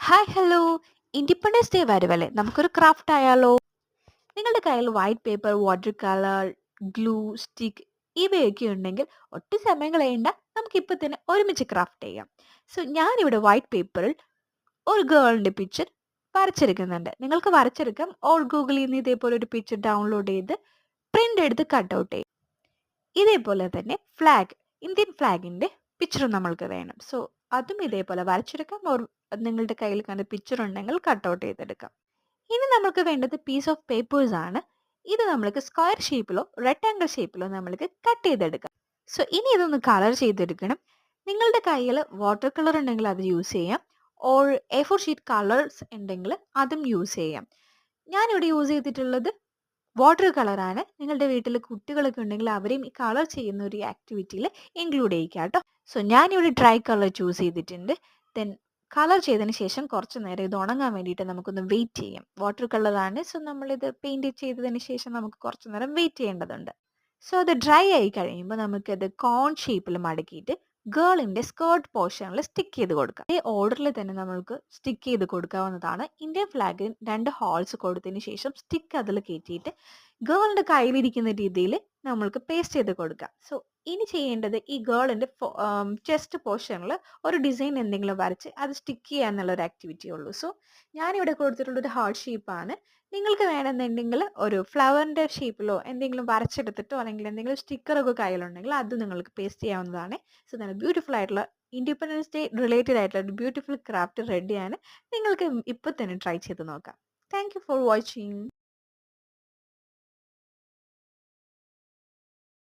hi hello independence day വരുമല്ലേ നമുക്കൊരു craft ആയാലോ നിങ്ങളുടെ കയ്യിൽ white paper water colour glue stick ഇവയൊക്കെ ഉണ്ടെങ്കിൽ ഒട്ടും സമയം കളയണ്ട നമുക്ക് ഇപ്പൊ തന്നെ ഒരുമിച്ച് ക്രാഫ്റ്റ് ചെയ്യാം സോ ഞാനിവിടെ വൈറ്റ് പേപ്പറിൽ ഒരു ഗേളിന്റെ പിക്ചർ വരച്ചെടുക്കുന്നുണ്ട് നിങ്ങൾക്ക് വരച്ചെടുക്കാം ഓർ ഗൂഗിളിൽ നിന്ന് ഇതേപോലെ ഒരു പിക്ചർ ഡൗൺലോഡ് ചെയ്ത് പ്രിന്റ് എടുത്ത് കട്ട് ഔട്ട് ചെയ്യും ഇതേപോലെ തന്നെ ഫ്ലാഗ് ഇന്ത്യൻ ഫ്ലാഗിന്റെ പിക്ചറും നമ്മൾക്ക് വേണം സോ അതും ഇതേപോലെ വരച്ചെടുക്കാം ഓർ നിങ്ങളുടെ കയ്യിൽ കണ്ട പിക്ചർ ഉണ്ടെങ്കിൽ കട്ട് ഔട്ട് ചെയ്തെടുക്കാം ഇനി നമുക്ക് വേണ്ടത് പീസ് ഓഫ് പേപ്പേഴ്സ് ആണ് ഇത് നമ്മൾക്ക് സ്ക്വയർ ഷേപ്പിലോ റെക്ടാങ്കിൾ ഷേപ്പിലോ നമ്മൾക്ക് കട്ട് ചെയ്തെടുക്കാം സോ ഇനി ഇതൊന്ന് കളർ ചെയ്തെടുക്കണം നിങ്ങളുടെ കയ്യിൽ വാട്ടർ കളർ ഉണ്ടെങ്കിൽ അത് യൂസ് ചെയ്യാം ഓർ A4 ഷീറ്റ് കളേഴ്സ് ഉണ്ടെങ്കിൽ അതും യൂസ് ചെയ്യാം ഞാനിവിടെ യൂസ് ചെയ്തിട്ടുള്ളത് വാട്ടർ കളറാണ് നിങ്ങളുടെ വീട്ടിൽ കുട്ടികളൊക്കെ ഉണ്ടെങ്കിൽ അവരെയും ഈ കളർ ചെയ്യുന്ന ഒരു ആക്ടിവിറ്റിയിൽ ഇൻക്ലൂഡ് ചെയ്യിക്കുക കേട്ടോ സോ ഞാനിവിടെ ഡ്രൈ കളർ ചൂസ് ചെയ്തിട്ടുണ്ട് ദെൻ കളർ ചെയ്തതിന് ശേഷം കുറച്ച് നേരം ഇത് ഉണങ്ങാൻ വേണ്ടിയിട്ട് നമുക്കൊന്ന് വെയിറ്റ് ചെയ്യാം വാട്ടർ കളറാണ് സോ നമ്മളിത് പെയിൻറ് ചെയ്തതിന് ശേഷം നമുക്ക് കുറച്ച് നേരം വെയിറ്റ് ചെയ്യേണ്ടതുണ്ട് സോ അത് ഡ്രൈ ആയി കഴിയുമ്പോൾ നമുക്കത് കോൺ ഷേപ്പിൽ മടക്കിയിട്ട് ഗേളിന്റെ സ്കേർട്ട് പോർഷനിൽ സ്റ്റിക്ക് ചെയ്ത് കൊടുക്കാം ഈ ഓർഡറിൽ തന്നെ നമ്മൾക്ക് സ്റ്റിക്ക് ചെയ്ത് കൊടുക്കാവുന്നതാണ് ഇന്ത്യൻ ഫ്ലാഗിൽ 2 ഹോൾസ് കൊടുത്തതിന് ശേഷം സ്റ്റിക്ക് അതിൽ കയറ്റിയിട്ട് ഗേളിന്റെ കയ്യിലിരിക്കുന്ന രീതിയിൽ നമ്മൾക്ക് പേസ്റ്റ് ചെയ്ത് കൊടുക്കാം സോ ഇനി ചെയ്യേണ്ടത് ഈ ഗേളിന്റെ ചെസ്റ്റ് പോർഷനിൽ ഒരു ഡിസൈൻ എന്തെങ്കിലും വരച്ച് അത് സ്റ്റിക്ക് ചെയ്യുക എന്നുള്ള ഒരു ആക്ടിവിറ്റി ഉള്ളൂ സോ ഞാനിവിടെ കൊടുത്തിട്ടുള്ള ഒരു ഹാർട്ട് ഷേപ്പാണ് നിങ്ങൾക്ക് വേണമെന്നുണ്ടെങ്കിൽ ഒരു ഫ്ലവറിന്റെ ഷേപ്പിലോ എന്തെങ്കിലും വരച്ചെടുത്തിട്ടോ അല്ലെങ്കിൽ എന്തെങ്കിലും സ്റ്റിക്കറൊക്കെ കയ്യിലുണ്ടെങ്കിൽ അത് നിങ്ങൾക്ക് പേസ്റ്റ് ചെയ്യാവുന്നതാണ് സോ നല്ല ബ്യൂട്ടിഫുൾ ആയിട്ടുള്ള ഇൻഡിപെൻഡൻസ് ഡേ റിലേറ്റഡ് ആയിട്ടുള്ള ഒരു ബ്യൂട്ടിഫുൾ ക്രാഫ്റ്റ് റെഡിയാണ് നിങ്ങൾക്ക് ഇപ്പൊ തന്നെ ട്രൈ ചെയ്ത് നോക്കാം താങ്ക് യു ഫോർ വാച്ചിങ്